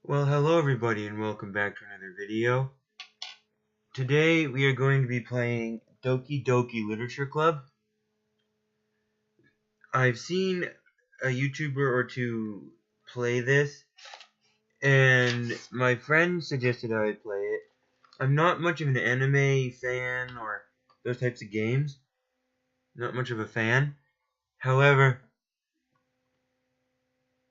Well, hello everybody and welcome back to another video. Today we are going to be playing Doki Literature Club. I've seen a YouTuber or two play this, and my friend suggested I would play it. I'm not much of an anime fan or those types of games. Not much of a fan. However,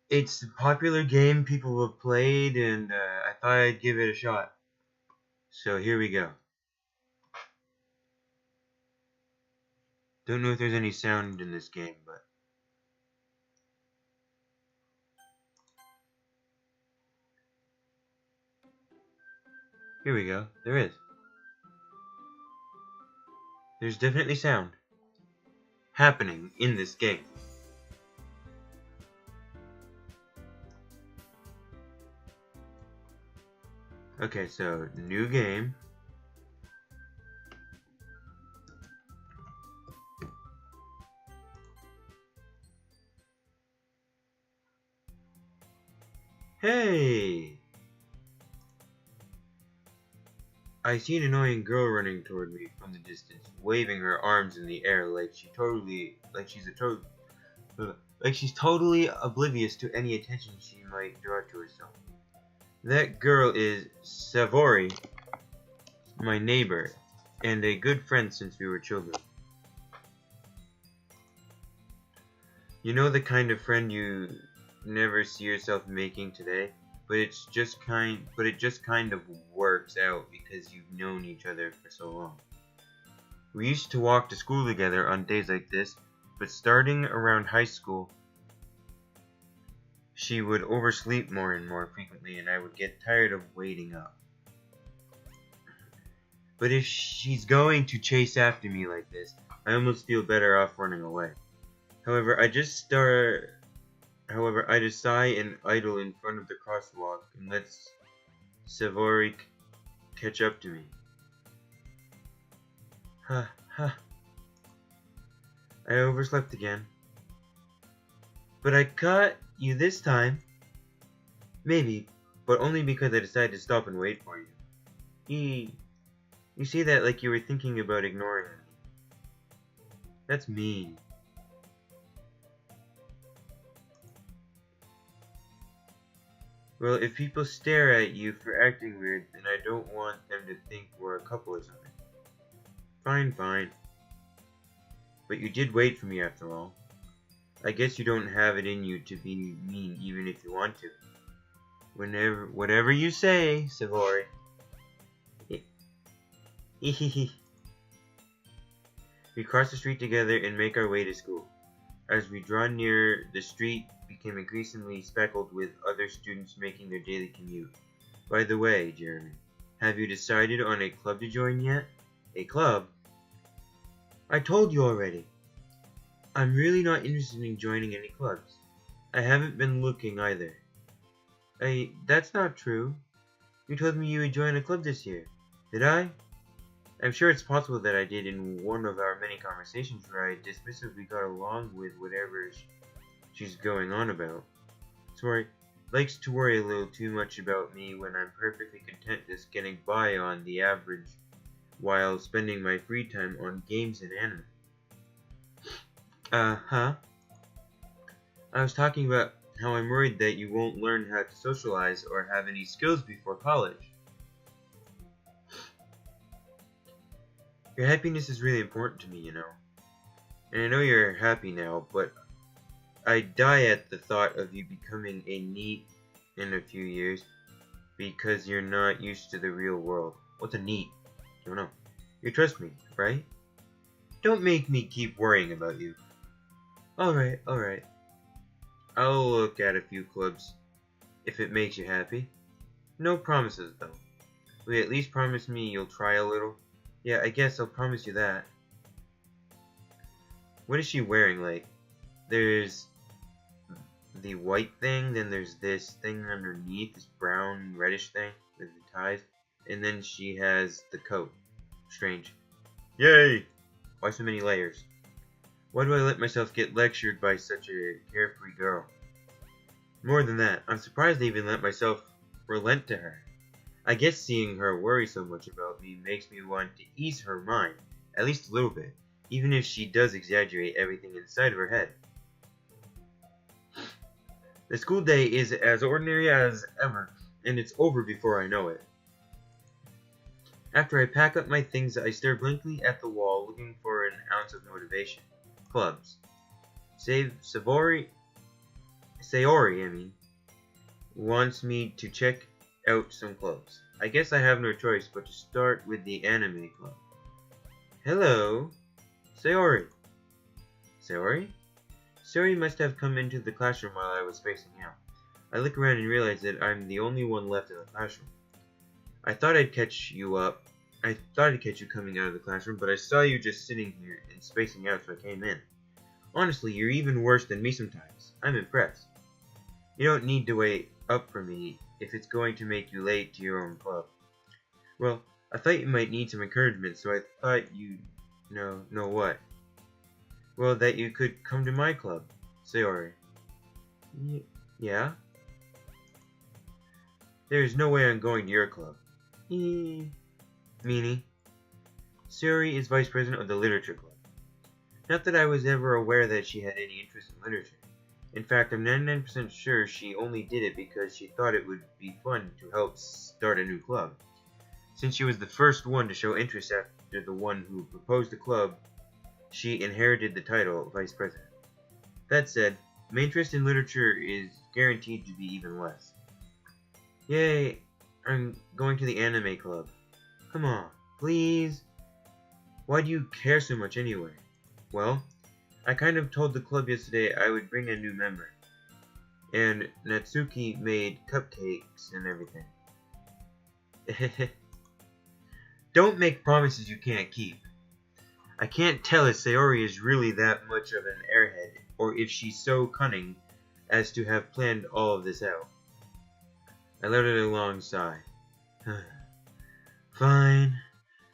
it's a popular game people have played, and I thought I'd give it a shot. So here we go. Don't know if there's any sound in this game, but here we go. There is. There's definitely sound happening in this game. Okay, so new game. Hey! I see an annoying girl running toward me from the distance, waving her arms in the air like she's totally oblivious to any attention she might draw to herself. That girl is Savory, my neighbor, and a good friend since we were children. You know the kind of friend you never see yourself making today, but it just kind of works out because you've known each other for so long. We used to walk to school together on days like this, but starting around high school, she would oversleep more and more frequently, and I would get tired of waiting up. But if she's going to chase after me like this, I almost feel better off running away. However, I just sigh and idle in front of the crosswalk and let Savory catch up to me. Ha ha. I overslept again. But I caught you this time. Maybe, but only because I decided to stop and wait for you. You say that like you were thinking about ignoring me. That's mean. Well, if people stare at you for acting weird, then I don't want them to think we're a couple or something. Fine. But you did wait for me after all. I guess you don't have it in you to be mean even if you want to. Whatever you say, Savory. We cross the street together and make our way to school. As we draw near, the street became increasingly speckled with other students making their daily commute. By the way, Jeremy, have you decided on a club to join yet? A club? I told you already. I'm really not interested in joining any clubs. I haven't been looking either. That's not true. You told me you would join a club this year. Did I? I'm sure it's possible that I did in one of our many conversations where I dismissively got along with whatever she's going on about. Savory likes to worry a little too much about me when I'm perfectly content just getting by on the average while spending my free time on games and anime. I was talking about how I'm worried that you won't learn how to socialize or have any skills before college. Your happiness is really important to me, you know. And I know you're happy now, but I die at the thought of you becoming a NEET in a few years because you're not used to the real world. What's a NEET? Don't know. You trust me, right? Don't make me keep worrying about you. Alright. I'll look at a few clubs if it makes you happy. No promises, though. Will you at least promise me you'll try a little? Yeah, I guess I'll promise you that. What is she wearing? Like, there's the white thing, then there's this thing underneath, this brown reddish thing with the ties, and then she has the coat. Strange. Yay! Why so many layers? Why do I let myself get lectured by such a carefree girl? More than that, I'm surprised I even let myself relent to her. I guess seeing her worry so much about me makes me want to ease her mind, at least a little bit, even if she does exaggerate everything inside of her head. The school day is as ordinary as ever, and it's over before I know it. After I pack up my things, I stare blankly at the wall, looking for an ounce of motivation. Clubs. Sayori, wants me to check out some clubs. I guess I have no choice but to start with the anime club. Hello, Sayori. Sayori? Sayori must have come into the classroom while I was spacing out. I look around and realize that I'm the only one left in the classroom. I thought I'd catch you coming out of the classroom, but I saw you just sitting here and spacing out, so I came in. Honestly, you're even worse than me sometimes. I'm impressed. You don't need to wait up for me if it's going to make you late to your own club. Well, I thought you might need some encouragement, so I thought you'd know what? Well, that you could come to my club, Sayori. Yeah? There's no way I'm going to your club. Meanie. Sayori is vice president of the literature club. Not that I was ever aware that she had any interest in literature. In fact, I'm 99% sure she only did it because she thought it would be fun to help start a new club. Since she was the first one to show interest after the one who proposed the club, she inherited the title vice president. That said, my interest in literature is guaranteed to be even less. Yay, I'm going to the anime club. Come on, please. Why do you care so much anyway? Well, I kind of told the club yesterday I would bring a new member. And Natsuki made cupcakes and everything. Don't make promises you can't keep. I can't tell if Sayori is really that much of an airhead, or if she's so cunning as to have planned all of this out. I let out a long sigh. Fine.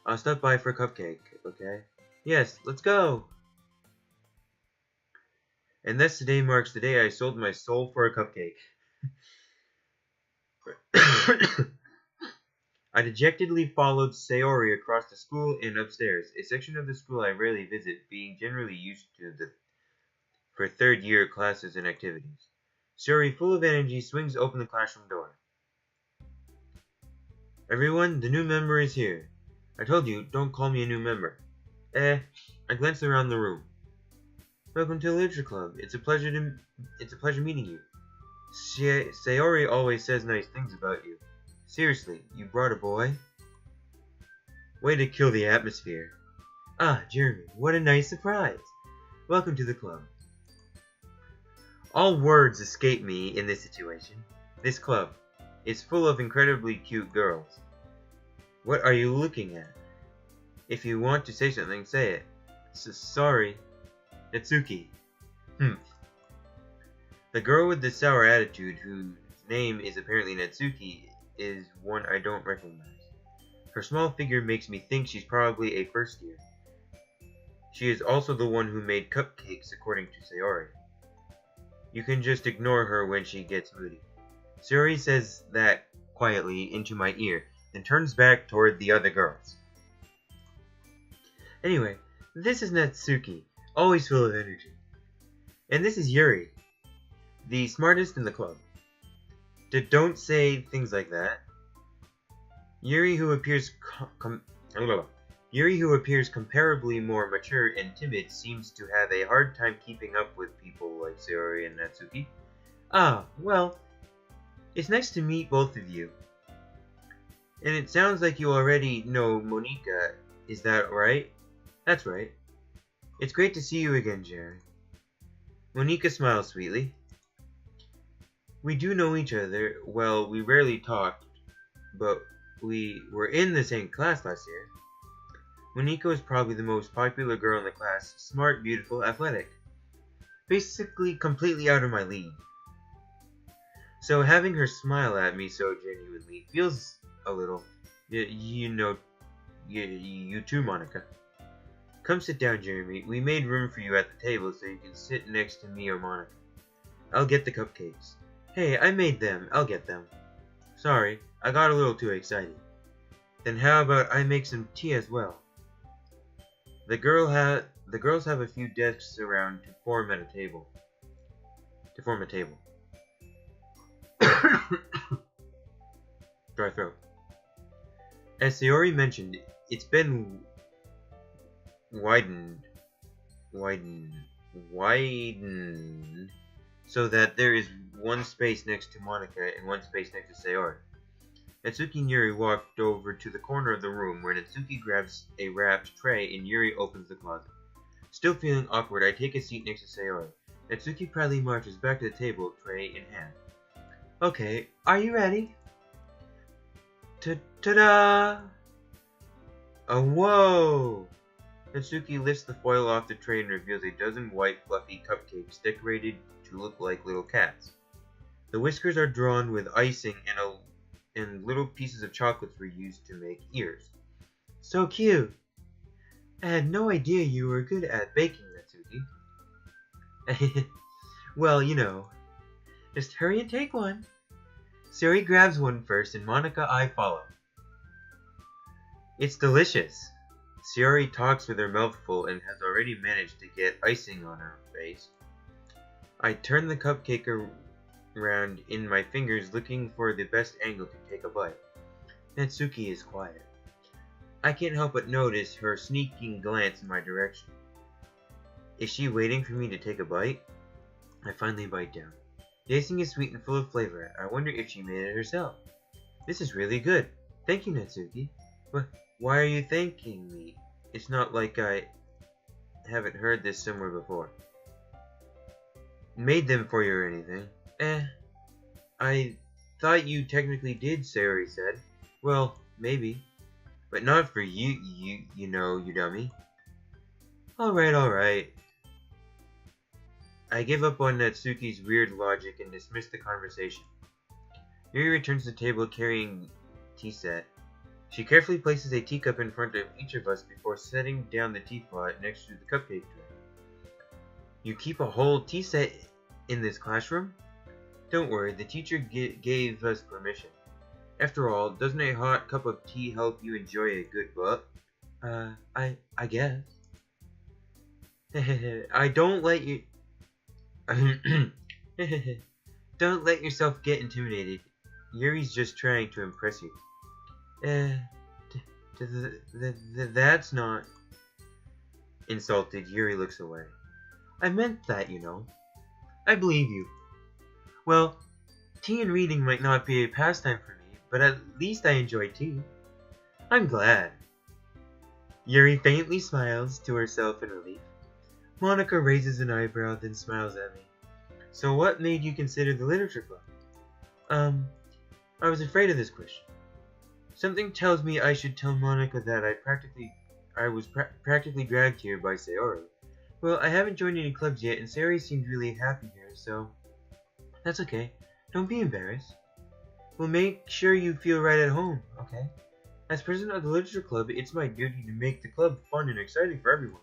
I'll stop by for a cupcake, okay? Yes, let's go! And thus today marks the day I sold my soul for a cupcake. I dejectedly followed Sayori across the school and upstairs, a section of the school I rarely visit, being generally used to for third-year classes and activities. Sayori, full of energy, swings open the classroom door. Everyone, the new member is here. I told you, don't call me a new member. I glanced around the room. Welcome to the Literature Club. It's a pleasure meeting you. Sayori always says nice things about you. Seriously, you brought a boy? Way to kill the atmosphere. Ah, Jeremy, what a nice surprise. Welcome to the club. All words escape me in this situation. This club is full of incredibly cute girls. What are you looking at? If you want to say something, say it. Sorry. Natsuki. The girl with the sour attitude, whose name is apparently Natsuki, is one I don't recognize. Her small figure makes me think she's probably a first year. She is also the one who made cupcakes, according to Sayori. You can just ignore her when she gets moody. Sayori says that quietly into my ear, then turns back toward the other girls. Anyway, this is Natsuki, always full of energy. And this is Yuri, the smartest in the club. Don't say things like that. Yuri, who appears comparably more mature and timid, seems to have a hard time keeping up with people like Sayori and Natsuki. Ah, well, it's nice to meet both of you. And it sounds like you already know Monika, is that right? That's right. It's great to see you again, Jerry. Monika smiles sweetly. We do know each other. Well, we rarely talked, but we were in the same class last year. Monika was probably the most popular girl in the class, smart, beautiful, athletic. Basically, completely out of my league. So having her smile at me so genuinely feels a little, you too, Monika. Come sit down, Jeremy. We made room for you at the table so you can sit next to me or Monika. I'll get the cupcakes. Hey, I made them. I'll get them. Sorry, I got a little too excited. Then how about I make some tea as well? The girls have a few desks around to form a table. Dry throat. As Sayori mentioned, it's been widened, so that there is one space next to Monica and one space next to Sayori. Natsuki and Yuri walked over to the corner of the room where Natsuki grabs a wrapped tray and Yuri opens the closet. Still feeling awkward, I take a seat next to Sayori. Natsuki proudly marches back to the table, tray in hand. Okay, are you ready? Ta-da! Oh, whoa! Natsuki lifts the foil off the tray and reveals a dozen white, fluffy cupcakes decorated to look like little cats. The whiskers are drawn with icing and little pieces of chocolates were used to make ears. So cute! I had no idea you were good at baking, Natsuki. Well, you know. Just hurry and take one. Sayori grabs one first and Monica I follow. It's delicious. Sayori talks with her mouth full and has already managed to get icing on her face. I turn the cupcake around in my fingers looking for the best angle to take a bite. Natsuki is quiet. I can't help but notice her sneaking glance in my direction. Is she waiting for me to take a bite? I finally bite down. The icing is sweet and full of flavor. I wonder if she made it herself. This is really good. Thank you, Natsuki. But why are you thanking me? It's not like I haven't heard this somewhere before. Made them for you or anything. I thought you technically did, Sayori said. Well, maybe. But not for you, you know, you dummy. Alright. I give up on Natsuki's weird logic and dismiss the conversation. Yuri returns to the table carrying tea set. She carefully places a teacup in front of each of us before setting down the teapot next to the cupcake tray. You keep a whole tea set in this classroom? Don't worry, the teacher gave us permission. After all, doesn't a hot cup of tea help you enjoy a good book? I guess. Don't let yourself get intimidated. Yuri's just trying to impress you. That's not... Insulted, Yuri looks away. I meant that, you know. I believe you. Well, tea and reading might not be a pastime for me, but at least I enjoy tea. I'm glad. Yuri faintly smiles to herself in relief. Monica raises an eyebrow, then smiles at me. So what made you consider the literature club? I was afraid of this question. Something tells me I should tell Monica that I was practically dragged here by Sayori. Well, I haven't joined any clubs yet, and Sayori seemed really happy here, so... That's okay. Don't be embarrassed. We'll make sure you feel right at home, okay? As president of the literature club, it's my duty to make the club fun and exciting for everyone.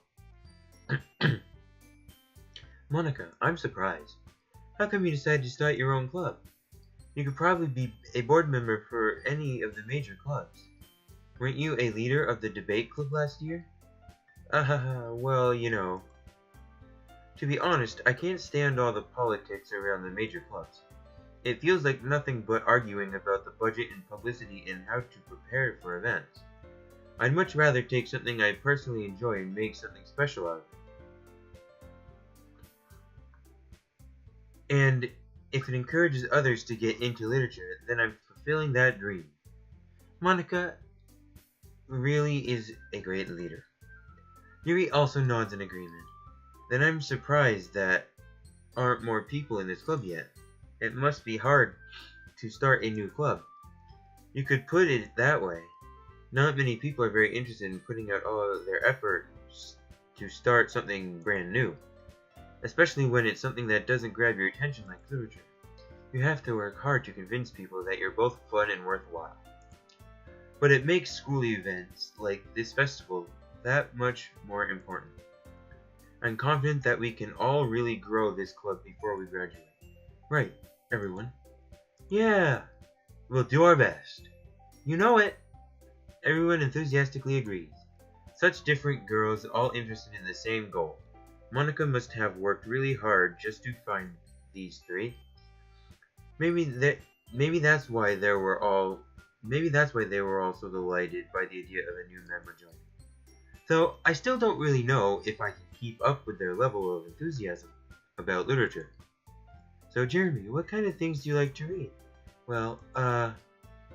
Monica, I'm surprised. How come you decided to start your own club? You could probably be a board member for any of the major clubs. Weren't you a leader of the debate club last year? Well, you know. To be honest, I can't stand all the politics around the major clubs. It feels like nothing but arguing about the budget and publicity and how to prepare for events. I'd much rather take something I personally enjoy and make something special out of it. And if it encourages others to get into literature, then I'm fulfilling that dream. Monica really is a great leader. Yuri also nods in agreement. Then I'm surprised that aren't more people in this club yet. It must be hard to start a new club. You could put it that way. Not many people are very interested in putting out all of their efforts to start something brand new. Especially when it's something that doesn't grab your attention like literature. You have to work hard to convince people that you're both fun and worthwhile. But it makes school events like this festival that much more important. I'm confident that we can all really grow this club before we graduate. Right, everyone? Yeah! We'll do our best. You know it! Everyone enthusiastically agrees. Such different girls, all interested in the same goal. Monica must have worked really hard just to find these three. Maybe that maybe that's why they were all so delighted by the idea of a new member joining. Though I still don't really know if I can keep up with their level of enthusiasm about literature. So Jeremy, what kind of things do you like to read? Well,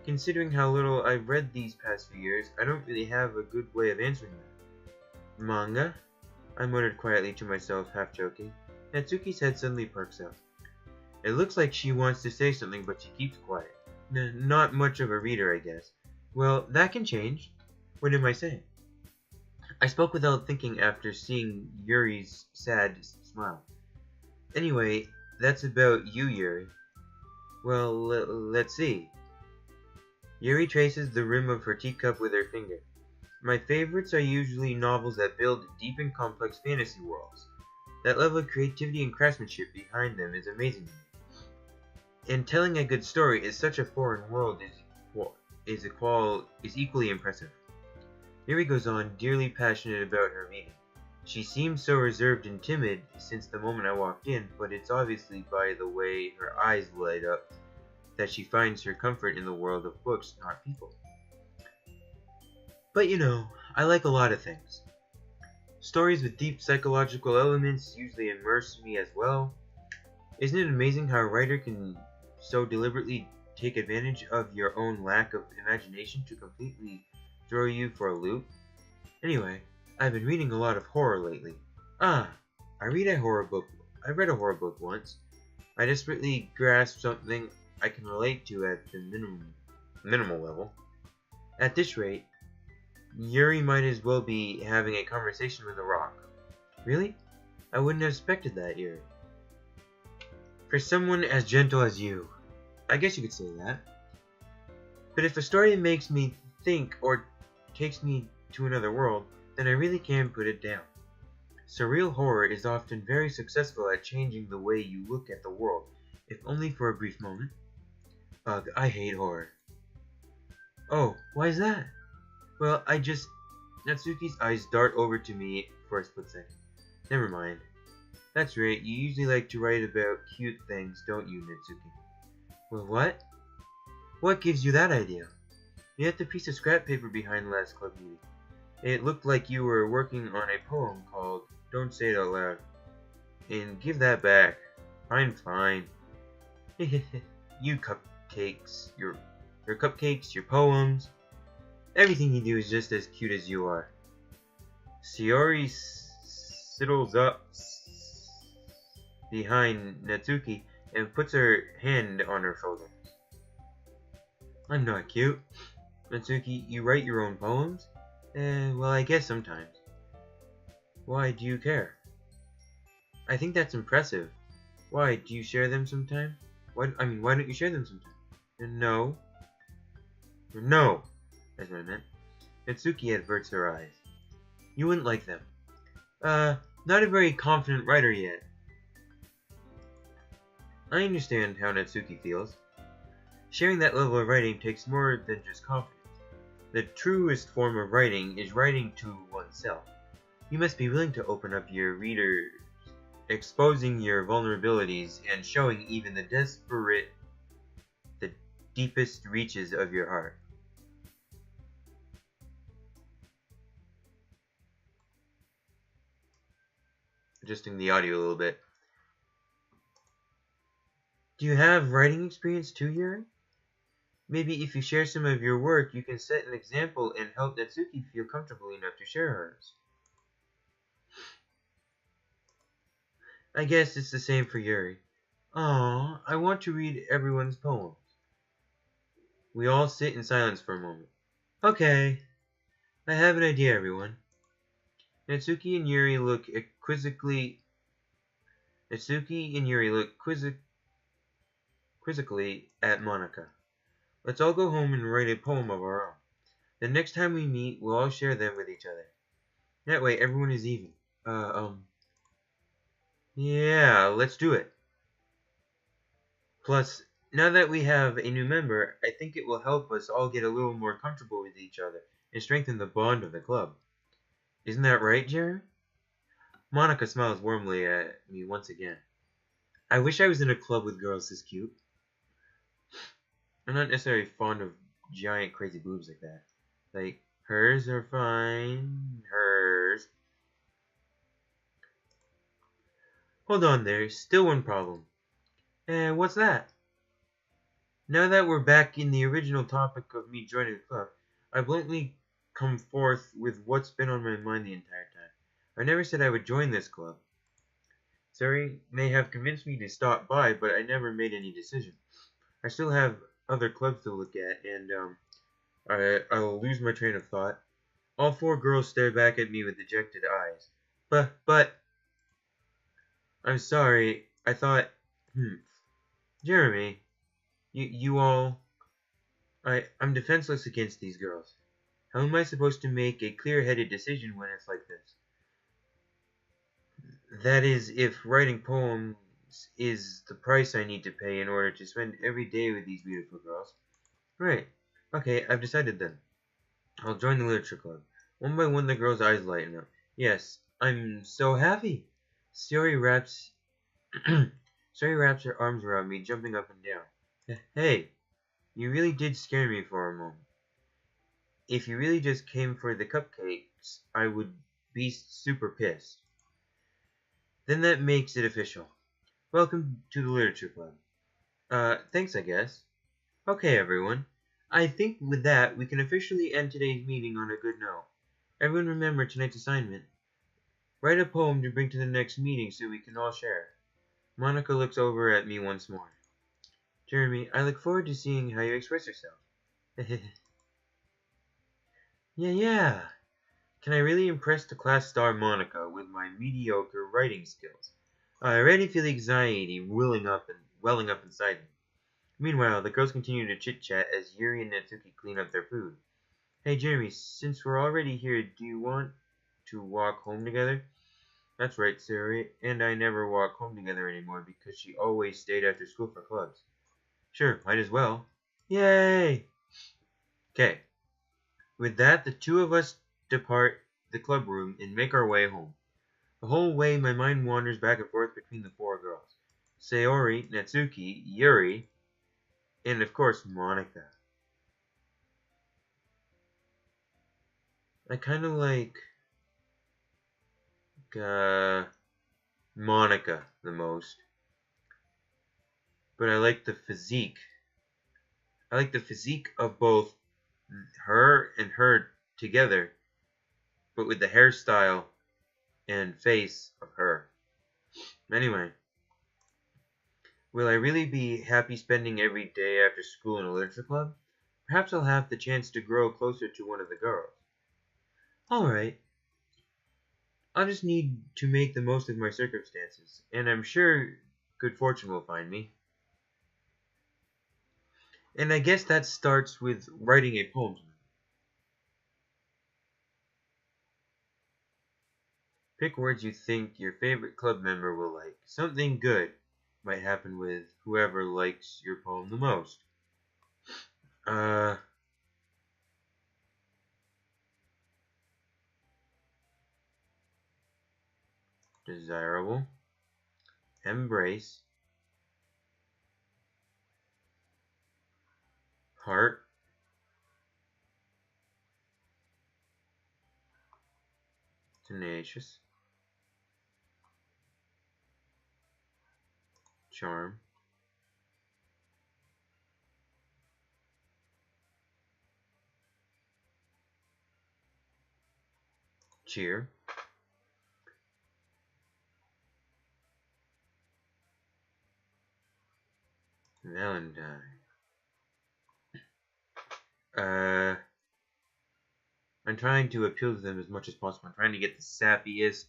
considering how little I've read these past few years, I don't really have a good way of answering that. Manga? I muttered quietly to myself, half joking. Natsuki's head suddenly perks up. It looks like she wants to say something, but she keeps quiet. Not much of a reader, I guess. Well, that can change. What am I saying? I spoke without thinking after seeing Yuri's sad smile. Anyway, that's about you, Yuri. Well, let's see. Yuri traces the rim of her teacup with her finger. My favorites are usually novels that build deep and complex fantasy worlds. That level of creativity and craftsmanship behind them is amazing to me. And telling a good story in such a foreign world is equally impressive. Yuri goes on, dearly passionate about her reading. She seems so reserved and timid since the moment I walked in, but it's obviously by the way her eyes light up that she finds her comfort in the world of books, not people. But you know, I like a lot of things. Stories with deep psychological elements usually immerse me as well. Isn't it amazing how a writer can so deliberately take advantage of your own lack of imagination to completely throw you for a loop? Anyway, I've been reading a lot of horror lately. I read a horror book once. I desperately grasped something I can relate to at the minimal level. At this rate, Yuri might as well be having a conversation with a rock. Really? I wouldn't have expected that, Yuri. For someone as gentle as you. I guess you could say that. But if a story makes me think or takes me to another world, then I really can put it down. Surreal horror is often very successful at changing the way you look at the world, if only for a brief moment. Ugh, I hate horror. Oh, why is that? Well, Natsuki's eyes dart over to me for a split second. Never mind. That's right, you usually like to write about cute things, don't you, Natsuki? Well, what? What gives you that idea? You had the piece of scrap paper behind last club meeting. It looked like you were working on a poem called Don't Say It Out Loud. And give that back. Fine. You cupcakes, your cupcakes, your poems. Everything you do is just as cute as you are. Shiori sidles up behind Natsuki and puts her hand on her shoulder. I'm not cute. Natsuki, you write your own poems? Well, I guess sometimes. Why do you care? I think that's impressive. Why, do you share them sometime? Why don't you share them sometime? No. No, that's what I meant. Natsuki averts her eyes. You wouldn't like them. Not a very confident writer yet. I understand how Natsuki feels. Sharing that level of writing takes more than just confidence. The truest form of writing is writing to oneself. You must be willing to open up your readers, exposing your vulnerabilities and showing even the deepest reaches of your heart. Adjusting the audio a little bit. Do you have writing experience too, Yuri? Maybe if you share some of your work, you can set an example and help Natsuki feel comfortable enough to share hers. I guess it's the same for Yuri. Aww, I want to read everyone's poems. We all sit in silence for a moment. Okay, I have an idea, everyone. Natsuki and Yuri look quizzically at Monica. Let's all go home and write a poem of our own. The next time we meet, we'll all share them with each other. That way, everyone is even. Yeah, let's do it. Plus, Now that we have a new member, I think it will help us all get a little more comfortable with each other and strengthen the bond of the club. Isn't that right, Jeremy? Monica smiles warmly at me once again. I wish I was in a club with girls this cute. I'm not necessarily fond of giant crazy boobs like that. Like, hers are fine. Hers. Hold on there, still one problem. What's that? Now that we're back in the original topic of me joining the club, I blatantly come forth with what's been on my mind the entire time. I never said I would join this club. Sari may have convinced me to stop by, but I never made any decision. I still have other clubs to look at, and I'll lose my train of thought. All four girls stare back at me with dejected eyes. But, I'm sorry. I thought, Jeremy, you all, I'm defenseless against these girls. How am I supposed to make a clear-headed decision when it's like this? That is, if writing poems is the price I need to pay in order to spend every day with these beautiful girls. Right. Okay, I've decided then. I'll join the literature club. One by one the girls' eyes lighten up. Yes, I'm so happy. Suri wraps Suri wraps her arms around me, jumping up and down. Hey, you really did scare me for a moment. If you really just came for the cupcakes, I would be super pissed. Then that makes it official. Welcome to the literature club. Thanks, I guess. Okay, everyone. I think with that, we can officially end today's meeting on a good note. Everyone remember tonight's assignment. Write a poem to bring to the next meeting so we can all share. Monica looks over at me once more. Jeremy, I look forward to seeing how you express yourself. Yeah. Can I really impress the class star Monica with my mediocre writing skills? I already feel anxiety welling up inside me. Meanwhile, the girls continue to chit-chat as Yuri and Natsuki clean up their food. Hey Jeremy, since we're already here, do you want to walk home together? That's right, Suri, and I never walk home together anymore because she always stayed after school for clubs. Sure, might as well. Yay! Okay, with that, the two of us depart the club room and make our way home. The whole way, my mind wanders back and forth between the four girls. Sayori, Natsuki, Yuri, and of course, Monica. I kind of like Monica the most. But I like the physique. I like the physique of both her and her together, but with the hairstyle and face of her. Anyway, will I really be happy spending every day after school in a literature club? Perhaps I'll have the chance to grow closer to one of the girls. Alright. I'll just need to make the most of my circumstances, and I'm sure good fortune will find me. And I guess that starts with writing a poem. Pick words you think your favorite club member will like. Something good might happen with whoever likes your poem the most. Desirable. Embrace. Heart. Tenacious. Charm. Cheer. Valentine. I'm trying to appeal to them as much as possible. I'm trying to get the sappiest,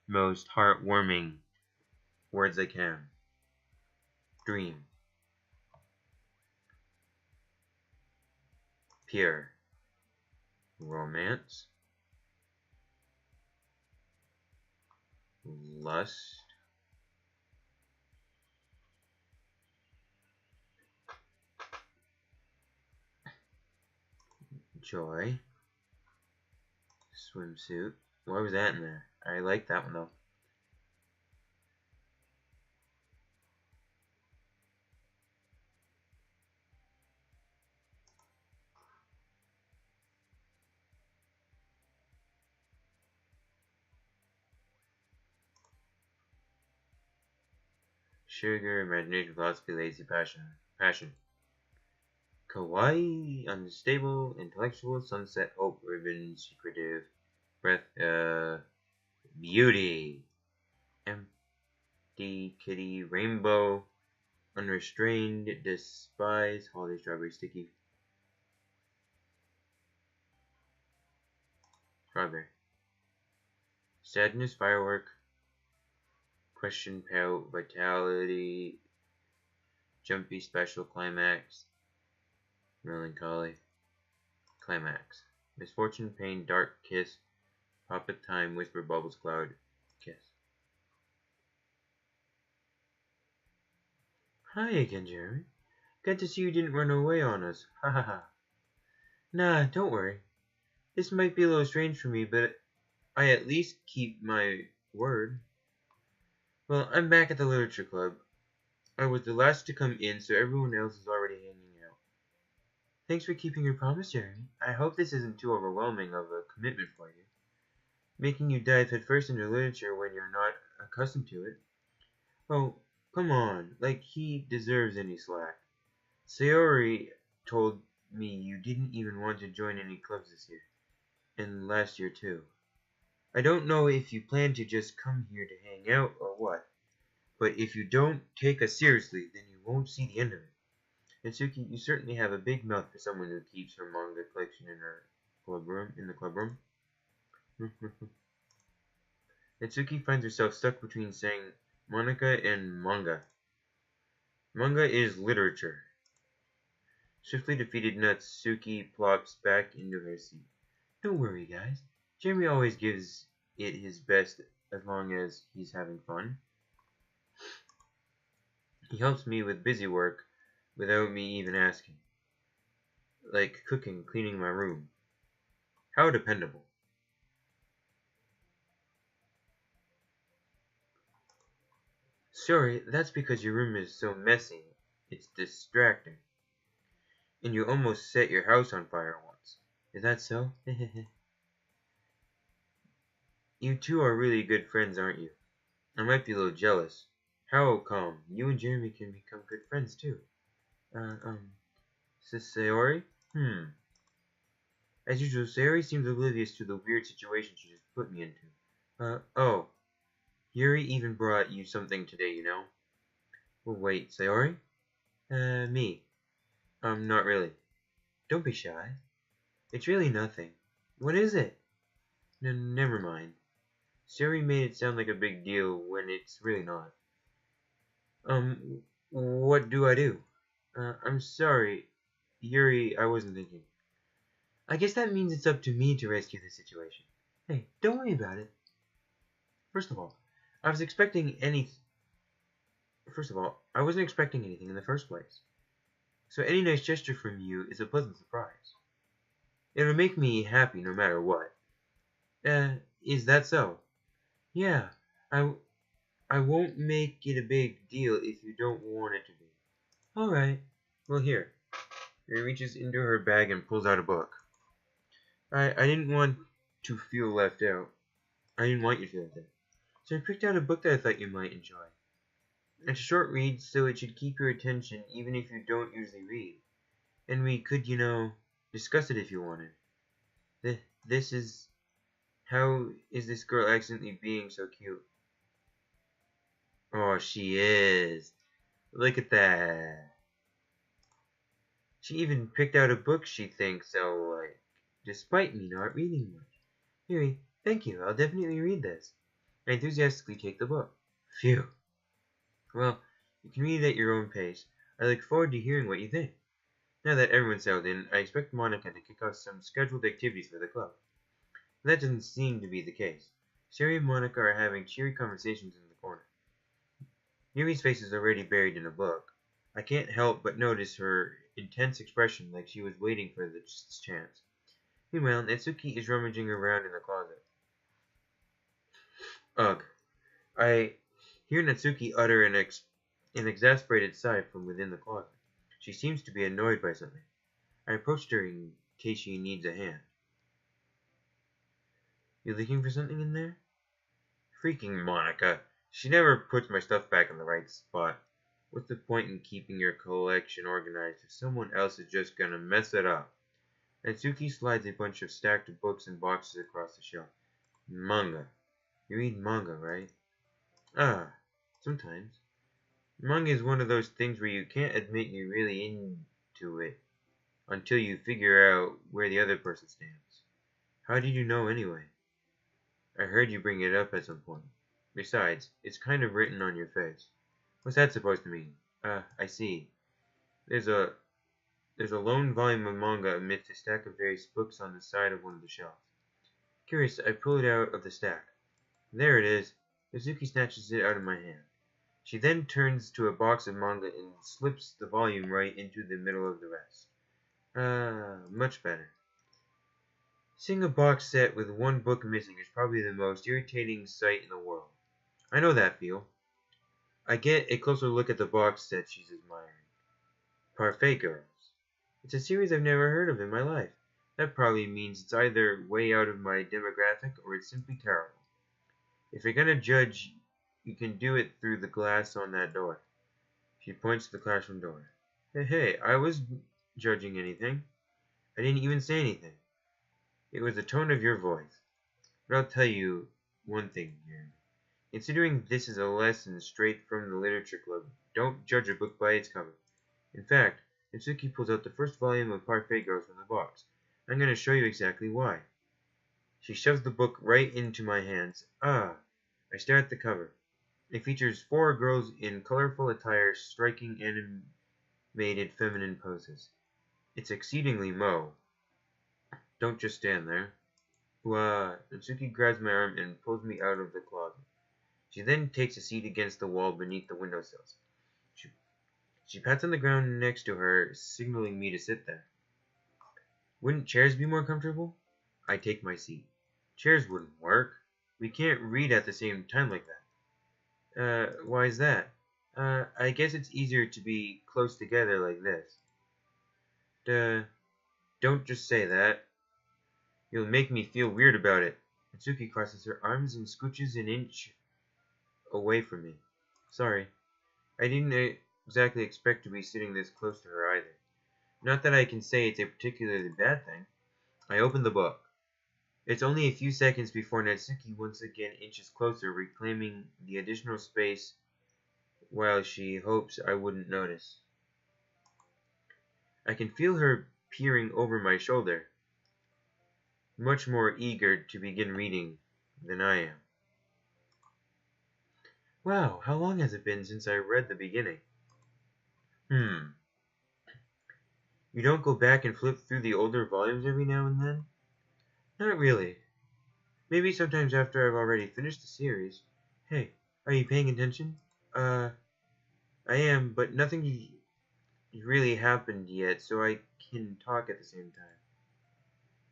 most heartwarming words I can. Dream. Pure. Romance. Lust. Joy. Swimsuit. Why was that in there? I like that one though. Sugar, imagination, philosophy, lazy, passion. Kawaii, unstable, intellectual, sunset, hope, ribbon, secretive, breath, beauty. Empty, kitty, rainbow, unrestrained, despise, holiday, strawberry, sticky, strawberry. Sadness, firework, question, pout, vitality, jumpy, special, climax, melancholy, climax. Misfortune, pain, dark, kiss, pop of time, whisper, bubbles, cloud, kiss. Hi again, Jeremy. Good to see you didn't run away on us. Ha ha ha. Nah, don't worry. This might be a little strange for me, but I at least keep my word. Well, I'm back at the literature club. I was the last to come in, so everyone else is already hanging out. Thanks for keeping your promise, Jeremy. I hope this isn't too overwhelming of a commitment for you. Making you dive headfirst into literature when you're not accustomed to it. Oh, come on, like he deserves any slack. Sayori told me you didn't even want to join any clubs this year. And last year too. I don't know if you plan to just come here to hang out or what, but if you don't take us seriously, then you won't see the end of it. And Suki, you certainly have a big mouth for someone who keeps her manga collection in her in the club room. Natsuki finds herself stuck between saying Monica and manga. Manga is literature. Swiftly defeated Natsuki plops back into her seat. Don't worry, guys. Jeremy always gives it his best as long as he's having fun. He helps me with busy work without me even asking. Like cooking, cleaning my room. How dependable. Sorry, that's because your room is so messy. It's distracting. And you almost set your house on fire once. Is that so? You two are really good friends, aren't you? I might be a little jealous. How come? You and Jeremy can become good friends too. Sayori? As usual, Sayori seems oblivious to the weird situation she just put me into. Oh. Yuri even brought you something today, you know? Well, wait, Sayori? Me. Not really. Don't be shy. It's really nothing. What is it? Never mind. Sayori made it sound like a big deal when it's really not. What do I do? I'm sorry. Yuri, I wasn't thinking. I guess that means it's up to me to rescue the situation. Hey, don't worry about it. First of all, I wasn't expecting anything in the first place. So any nice gesture from you is a pleasant surprise. It'll make me happy no matter what. Is that so? Yeah, I won't make it a big deal if you don't want it to be. Alright. Well, here. He reaches into her bag and pulls out a book. I didn't want to feel left out. I didn't want you to feel left out. So I picked out a book that I thought you might enjoy. It's a short read, so it should keep your attention even if you don't usually read. And we could, discuss it if you wanted. This is... How is this girl accidentally being so cute? Oh, she is. Look at that. She even picked out a book she thinks I'll like, despite me not reading much. Yuri, thank you. I'll definitely read this. I enthusiastically take the book. Phew. Well, you can read it at your own pace. I look forward to hearing what you think. Now that everyone's settled in, I expect Monica to kick off some scheduled activities for the club. But that doesn't seem to be the case. Sherry and Monica are having cheery conversations in the corner. Yuri's face is already buried in a book. I can't help but notice her intense expression like she was waiting for this chance. Meanwhile, Natsuki is rummaging around in the closet. Ugh. I hear Natsuki utter an exasperated sigh from within the closet. She seems to be annoyed by something. I approached her in case she needs a hand. You looking for something in there? Freaking Monica. She never puts my stuff back in the right spot. What's the point in keeping your collection organized if someone else is just gonna mess it up? Natsuki slides a bunch of stacked books and boxes across the shelf. Manga. You read manga, right? Ah, sometimes. Manga is one of those things where you can't admit you're really into it until you figure out where the other person stands. How did you know anyway? I heard you bring it up at some point. Besides, it's kind of written on your face. What's that supposed to mean? I see. There's a lone volume of manga amidst a stack of various books on the side of one of the shelves. Curious, I pull it out of the stack. There it is. Mizuki snatches it out of my hand. She then turns to a box of manga and slips the volume right into the middle of the rest. Much better. Seeing a box set with one book missing is probably the most irritating sight in the world. I know that feel. I get a closer look at the box set she's admiring. Parfait Girls. It's a series I've never heard of in my life. That probably means it's either way out of my demographic or it's simply terrible. If you're gonna judge, you can do it through the glass on that door. She points to the classroom door. Hey, I was judging anything. I didn't even say anything. It was the tone of your voice. But I'll tell you one thing, Jeremy. Considering this is a lesson straight from the literature club, don't judge a book by its cover. In fact, Natsuki pulls out the first volume of Parfait Girls from the box. I'm going to show you exactly why. She shoves the book right into my hands. I stare at the cover. It features 4 girls in colorful attire striking animated feminine poses. It's exceedingly moe. Don't just stand there. Natsuki grabs my arm and pulls me out of the closet. She then takes a seat against the wall beneath the windowsills. She pats on the ground next to her, signaling me to sit there. Wouldn't chairs be more comfortable? I take my seat. Chairs wouldn't work. We can't read at the same time like that. Why is that? I guess it's easier to be close together like this. Don't just say that. You'll make me feel weird about it. Natsuki crosses her arms and scooches an inch away from me. Sorry. I didn't exactly expect to be sitting this close to her either. Not that I can say it's a particularly bad thing. I open the book. It's only a few seconds before Natsuki once again inches closer, reclaiming the additional space while she hopes I wouldn't notice. I can feel her peering over my shoulder, much more eager to begin reading than I am. Wow, how long has it been since I read the beginning? You don't go back and flip through the older volumes every now and then? Not really. Maybe sometimes after I've already finished the series. Hey, are you paying attention? I am, but nothing really happened yet, so I can talk at the same time.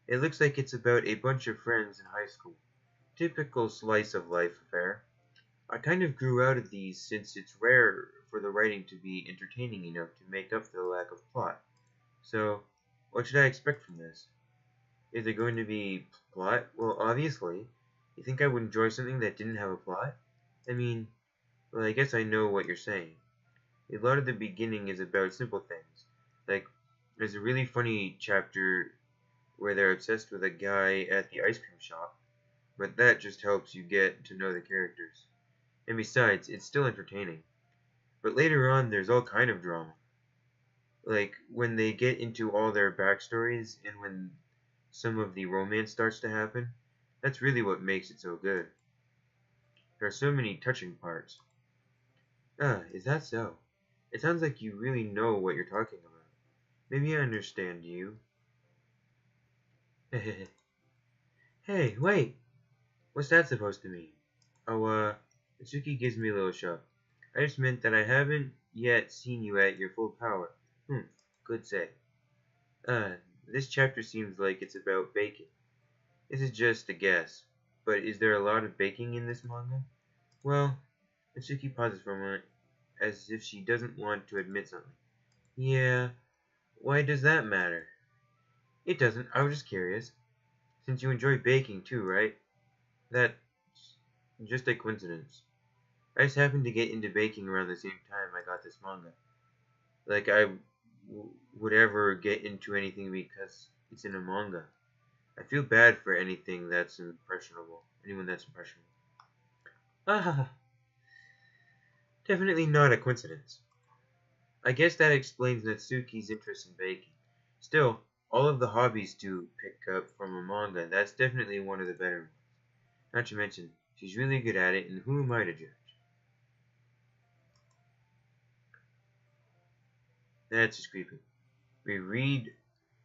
It looks like it's about a bunch of friends in high school. Typical slice of life affair. I kind of grew out of these since it's rare for the writing to be entertaining enough to make up for the lack of plot. So, what should I expect from this? Is there going to be plot? Well, obviously. You think I would enjoy something that didn't have a plot? I mean, well, I guess I know what you're saying. A lot of the beginning is about simple things. Like, there's a really funny chapter where they're obsessed with a guy at the ice cream shop, but that just helps you get to know the characters. And besides, it's still entertaining. But later on, there's all kind of drama. Like, when they get into all their backstories, and when some of the romance starts to happen, that's really what makes it so good. There are so many touching parts. Is that so? It sounds like you really know what you're talking about. Maybe I understand you. Hey, wait! What's that supposed to mean? Natsuki gives me a little shove. I just meant that I haven't yet seen you at your full power. Good say. This chapter seems like it's about baking. This is just a guess, but is there a lot of baking in this manga? Well, Mitsuki pauses for a moment, as if she doesn't want to admit something. Yeah, why does that matter? It doesn't, I was just curious. Since you enjoy baking too, right? That's just a coincidence. I just happened to get into baking around the same time I got this manga. Like would ever get into anything because it's in a manga. I feel bad for anything that's impressionable. Anyone that's impressionable. Ah, definitely not a coincidence. I guess that explains Natsuki's interest in baking. Still, all of the hobbies to pick up from a manga, that's definitely one of the better ones. Not to mention, she's really good at it, and who am I to judge? That's just creepy. We read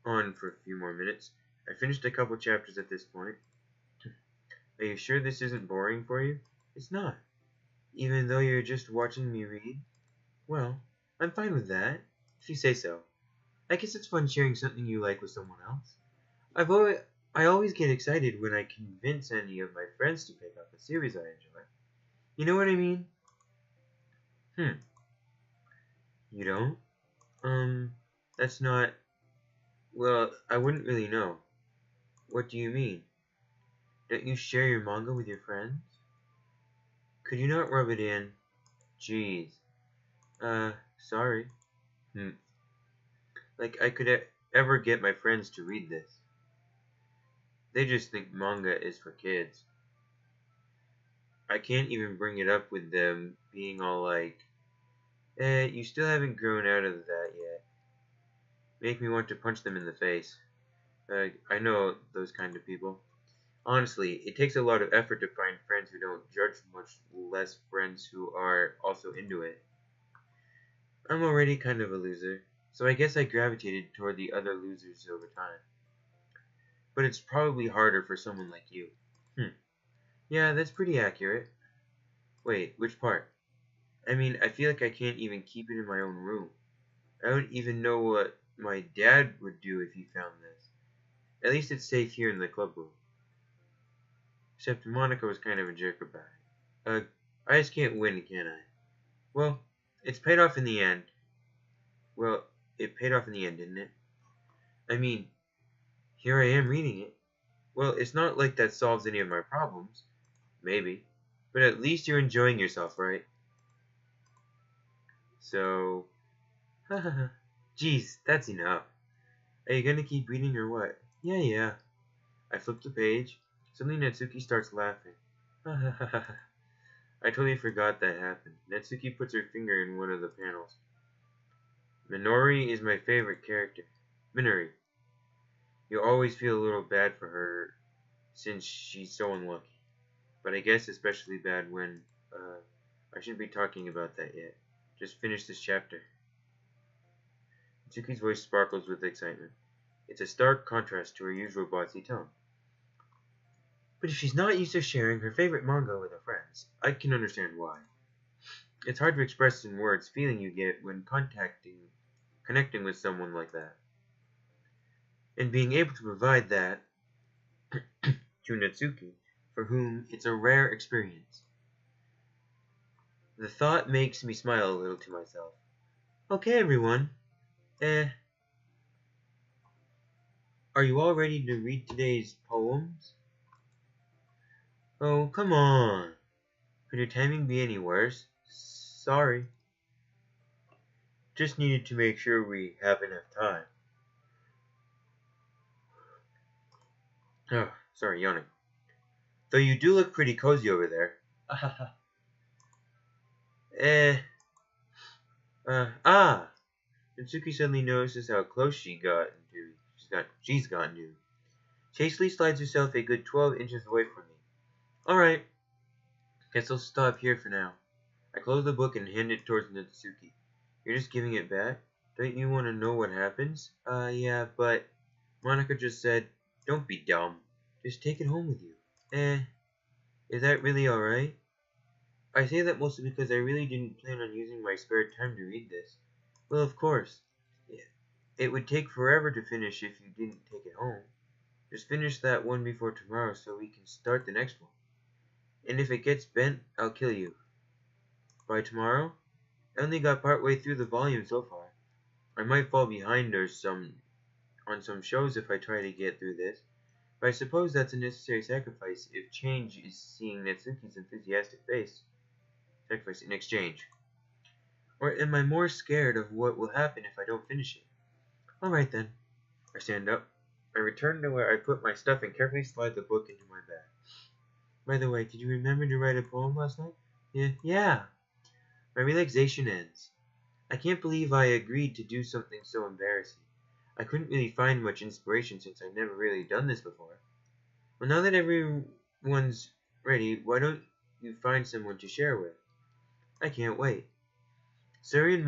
on for a few more minutes. I finished a couple chapters at this point. Are you sure this isn't boring for you? It's not. Even though you're just watching me read? Well, I'm fine with that, if you say so. I guess it's fun sharing something you like with someone else. I always get excited when I convince any of my friends to pick up a series I enjoy. You know what I mean? You don't? That's not... Well, I wouldn't really know. What do you mean? Don't you share your manga with your friends? Could you not rub it in? Jeez. Sorry. Like I could ever get my friends to read this. They just think manga is for kids. I can't even bring it up with them being all like, you still haven't grown out of that yet. Make me want to punch them in the face. I know those kind of people. Honestly, it takes a lot of effort to find friends who don't judge, much less friends who are also into it. I'm already kind of a loser, so I guess I gravitated toward the other losers over time. But it's probably harder for someone like you. Yeah, that's pretty accurate. Wait, which part? I mean, I feel like I can't even keep it in my own room. I don't even know what my dad would do if he found this. At least it's safe here in the club room. Except Monica was kind of a jerk about it. I just can't win, can I? Well, it's paid off in the end. Well, it paid off in the end, didn't it? I mean, here I am reading it. Well, it's not like that solves any of my problems. Maybe. But at least you're enjoying yourself, right? So... Jeez, that's enough. Are you gonna keep reading or what? Yeah. I flip the page. Suddenly Natsuki starts laughing. I totally forgot that happened. Natsuki puts her finger in one of the panels. Minori is my favorite character. Minori. You always feel a little bad for her since she's so unlucky. But I guess especially bad when, I shouldn't be talking about that yet. Just finish this chapter. Natsuki's voice sparkles with excitement. It's a stark contrast to her usual bossy tone. But if she's not used to sharing her favorite manga with her friends, I can understand why. It's hard to express in words feeling you get when connecting with someone like that. And being able to provide that to Natsuki, for whom it's a rare experience. The thought makes me smile a little to myself. Okay, everyone. Are you all ready to read today's poems? Oh, come on. Could your timing be any worse? Sorry. Just needed to make sure we have enough time. Oh, sorry, yawning. Though you do look pretty cozy over there. Natsuki suddenly notices how close she's gotten to. Chastely slides herself a good 12 inches away from me. Alright, guess I'll stop here for now. I close the book and hand it towards Natsuki. You're just giving it back? Don't you want to know what happens? Yeah, but... Monica just said, don't be dumb. Just take it home with you. Is that really alright? I say that mostly because I really didn't plan on using my spare time to read this. Well, of course. It would take forever to finish if you didn't take it home. Just finish that one before tomorrow so we can start the next one. And if it gets bent, I'll kill you. By tomorrow? I only got part way through the volume so far. I might fall behind on some shows if I try to get through this, but I suppose that's a necessary sacrifice if change is seeing Natsuki's enthusiastic face. Sacrifice in exchange. Or am I more scared of what will happen if I don't finish it? Alright then. I stand up. I return to where I put my stuff and carefully slide the book into my bag. By the way, did you remember to write a poem last night? Yeah. My relaxation ends. I can't believe I agreed to do something so embarrassing. I couldn't really find much inspiration since I've never really done this before. Well, now that everyone's ready, why don't you find someone to share with? I can't wait. Sayori and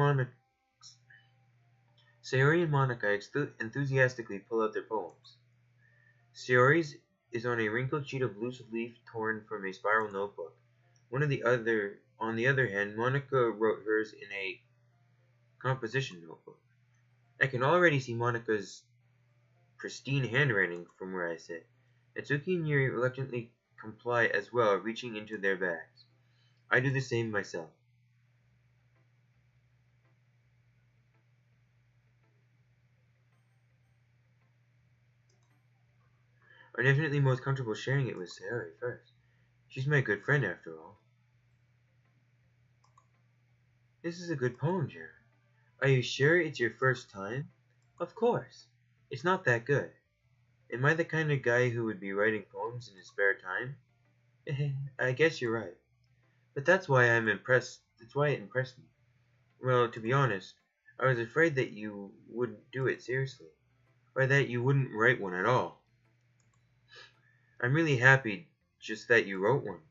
Monica enthusiastically pull out their poems. Sayori's is on a wrinkled sheet of loose leaf torn from a spiral notebook. On the other hand, Monica wrote hers in a composition notebook. I can already see Monica's pristine handwriting from where I sit. Natsuki and Yuri reluctantly comply as well, reaching into their bags. I do the same myself. I'm definitely most comfortable sharing it with Sayori first. She's my good friend after all. This is a good poem, Jeremy. Are you sure it's your first time? Of course. It's not that good. Am I the kind of guy who would be writing poems in his spare time? I guess you're right. But that's why it impressed me. Well, to be honest, I was afraid that you wouldn't do it seriously, or that you wouldn't write one at all. I'm really happy just that you wrote one.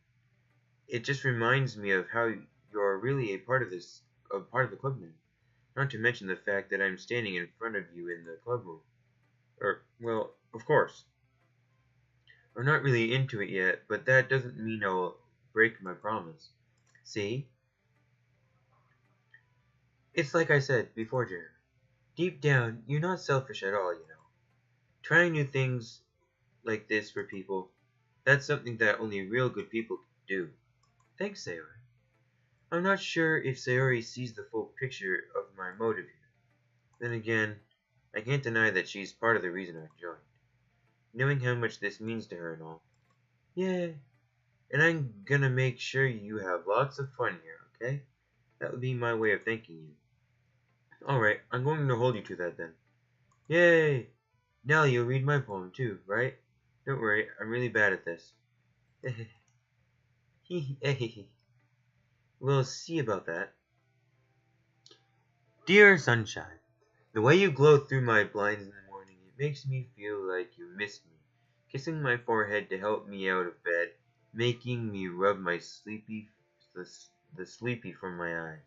It just reminds me of how you're really a part of the club now. Not to mention the fact that I'm standing in front of you in the club room. Well, of course. I'm not really into it yet, but that doesn't mean I'll break my promise. See? It's like I said before, Jeremy. Deep down, you're not selfish at all, you know. Trying new things like this for people, that's something that only real good people can do. Thanks, Sayori. I'm not sure if Sayori sees the full picture of my motive here. Then again, I can't deny that she's part of the reason I joined. Knowing how much this means to her and all. Yeah, and I'm gonna make sure you have lots of fun here, okay? That would be my way of thanking you. Alright, I'm going to hold you to that then. Yay! Now you'll read my poem too, right? Don't worry, I'm really bad at this. We'll see about that. Dear Sunshine, the way you glow through my blinds in the morning, it makes me feel like you miss me. Kissing my forehead to help me out of bed, making me rub my the sleepy from my eyes.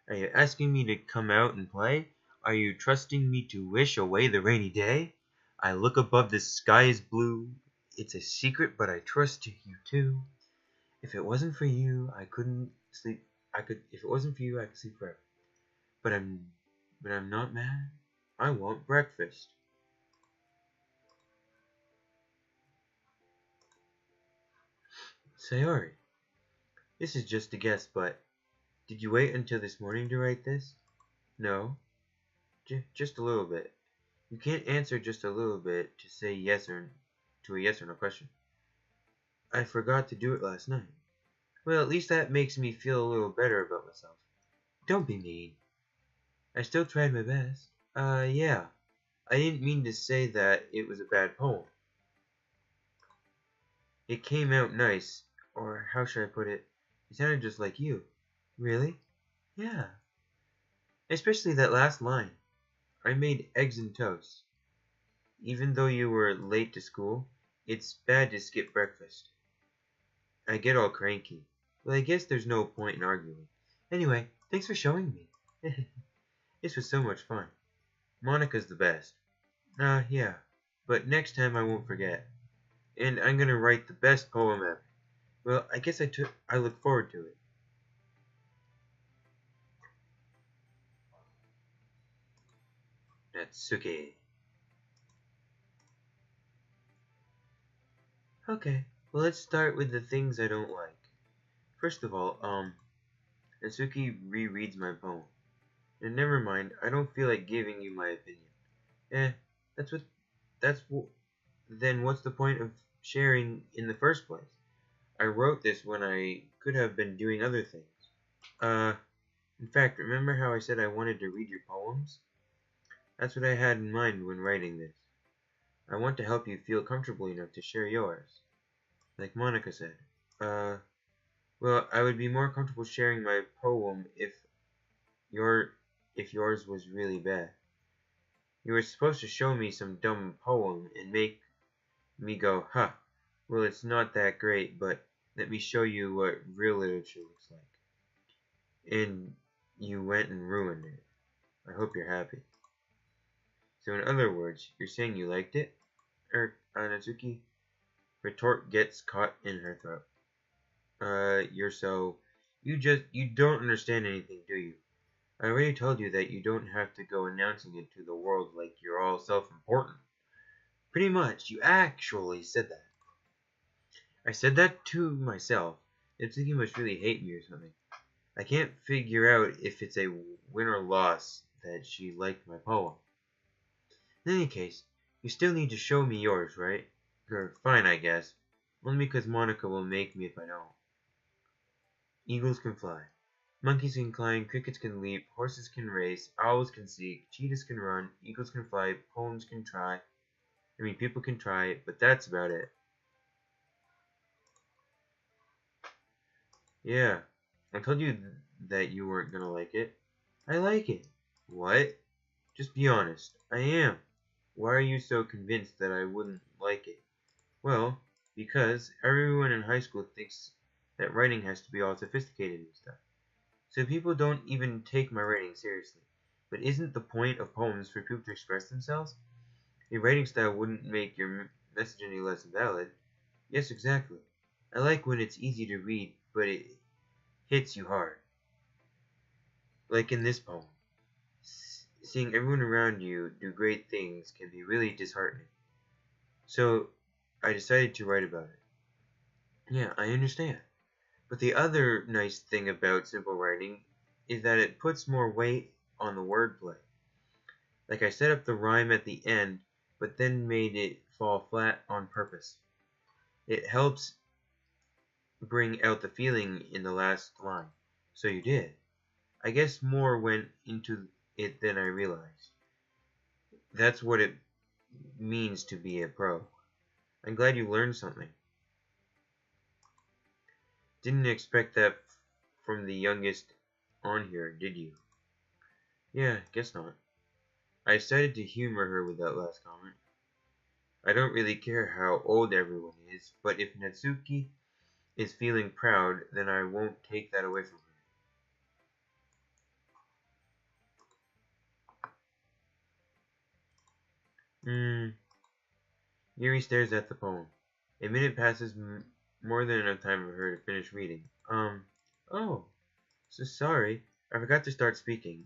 Are you asking me to come out and play? Are you trusting me to wish away the rainy day? I look above, the sky is blue. It's a secret, but I trust you too. If it wasn't for you, I couldn't sleep. If it wasn't for you, I could sleep forever. But I'm not mad. I want breakfast. Sayori, this is just a guess, but did you wait until this morning to write this? No, just a little bit. You can't answer just a little bit to say yes or to a yes or no question. I forgot to do it last night. Well, at least that makes me feel a little better about myself. Don't be mean. I still tried my best. Yeah. I didn't mean to say that it was a bad poem. It came out nice, or how should I put it? It sounded just like you. Really? Yeah. Especially that last line. I made eggs and toast. Even though you were late to school, it's bad to skip breakfast. I get all cranky. Well, I guess there's no point in arguing. Anyway, thanks for showing me. This was so much fun. Monica's the best. Yeah. But next time I won't forget. And I'm gonna write the best poem ever. Well, I guess I look forward to it. Natsuki. Okay, well let's start with the things I don't like. First of all, Natsuki rereads my poem. And never mind, I don't feel like giving you my opinion. Eh, that's what, then what's the point of sharing in the first place? I wrote this when I could have been doing other things. Uh, in fact, remember how I said I wanted to read your poems? That's what I had in mind when writing this. I want to help you feel comfortable enough to share yours. Like Monica said. Well, I would be more comfortable sharing my poem your if yours was really bad. You were supposed to show me some dumb poem and make me go, huh, well it's not that great, but let me show you what real literature looks like. And you went and ruined it. I hope you're happy. So in other words, you're saying you liked it? Natsuki? Retort gets caught in her throat. You don't understand anything, do you? I already told you that you don't have to go announcing it to the world like you're all self-important. Pretty much, you actually said that. I said that to myself. Natsuki must really hate me or something. I can't figure out if it's a win or loss that she liked my poem. In any case, you still need to show me yours, right? Or fine, I guess. Only because Monica will make me if I don't. Eagles can fly. Monkeys can climb, crickets can leap, horses can race, owls can seek, cheetahs can run, eagles can fly, poems can try. People can try, but that's about it. Yeah, I told you that you weren't gonna like it. I like it. What? Just be honest. I am. Why are you so convinced that I wouldn't like it? Well, because everyone in high school thinks that writing has to be all sophisticated and stuff. So people don't even take my writing seriously. But isn't the point of poems for people to express themselves? A writing style wouldn't make your message any less valid. Yes, exactly. I like when it's easy to read, but it hits you hard. Like in this poem. Seeing everyone around you do great things can be really disheartening. So I decided to write about it. Yeah, I understand. But the other nice thing about simple writing is that it puts more weight on the wordplay. Like I set up the rhyme at the end, but then made it fall flat on purpose. It helps bring out the feeling in the last line. So you did. I guess more went into it than I realized. That's what it means to be a pro. I'm glad you learned something. Didn't expect that from the youngest on here, did you? Yeah, guess not. I decided to humor her with that last comment. I don't really care how old everyone is, but if Natsuki is feeling proud, then I won't take that away from her. Yuri stares at the poem. A minute passes, more than enough time for her to finish reading. Oh, so sorry. I forgot to start speaking.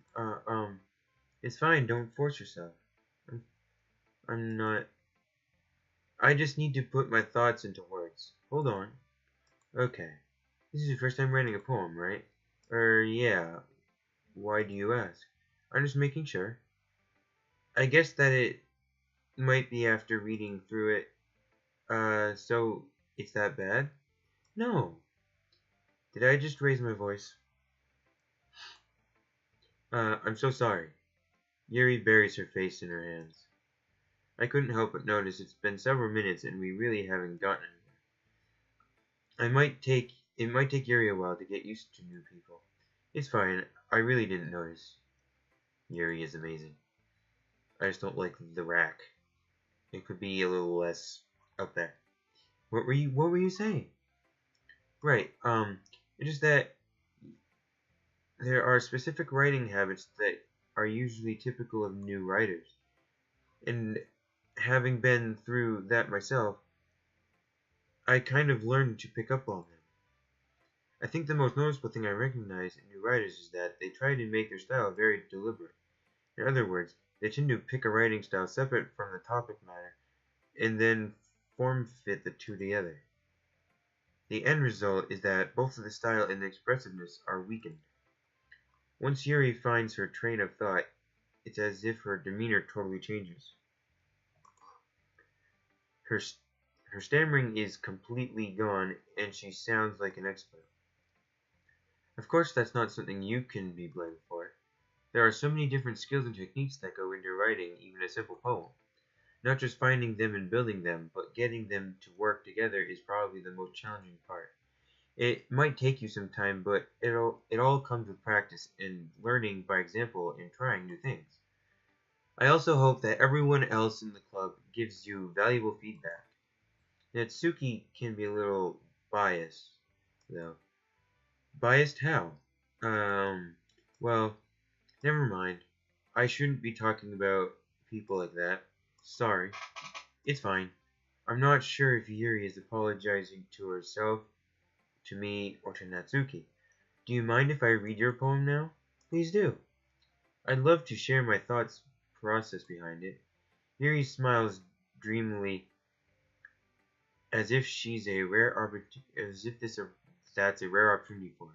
It's fine, don't force yourself. I'm not. I just need to put my thoughts into words. Hold on. Okay. This is your first time writing a poem, right? Yeah. Why do you ask? I'm just making sure. I guess that it might be after reading through it. So it's that bad? No. Did I just raise my voice? I'm so sorry. Yuri buries her face in her hands. I couldn't help but notice it's been several minutes and we really haven't gotten anywhere. It might take Yuri a while to get used to new people. It's fine. I really didn't notice. Yuri is amazing. I just don't like the rack. It could be a little less up there. What were you saying? Right, it's just that there are specific writing habits that are usually typical of new writers. And having been through that myself, I kind of learned to pick up on them. I think the most noticeable thing I recognize in new writers is that they try to make their style very deliberate. In other words, They tend to pick a writing style separate from the topic matter, and then form-fit the two together. The end result is that both the style and the expressiveness are weakened. Once Yuri finds her train of thought, it's as if her demeanor totally changes. Her, her stammering is completely gone, and she sounds like an expert. Of course, that's not something you can be blamed for. There are so many different skills and techniques that go into writing even a simple poem. Not just finding them and building them, but getting them to work together is probably the most challenging part. It might take you some time, but it all comes with practice and learning by example and trying new things. I also hope that everyone else in the club gives you valuable feedback. Natsuki can be a little biased, though. Biased how? Well, never mind. I shouldn't be talking about people like that. Sorry. It's fine. I'm not sure if Yuri is apologizing to herself, to me, or to Natsuki. Do you mind if I read your poem now? Please do. I'd love to share my thoughts process behind it. Yuri smiles dreamily, as if that's a rare opportunity for her,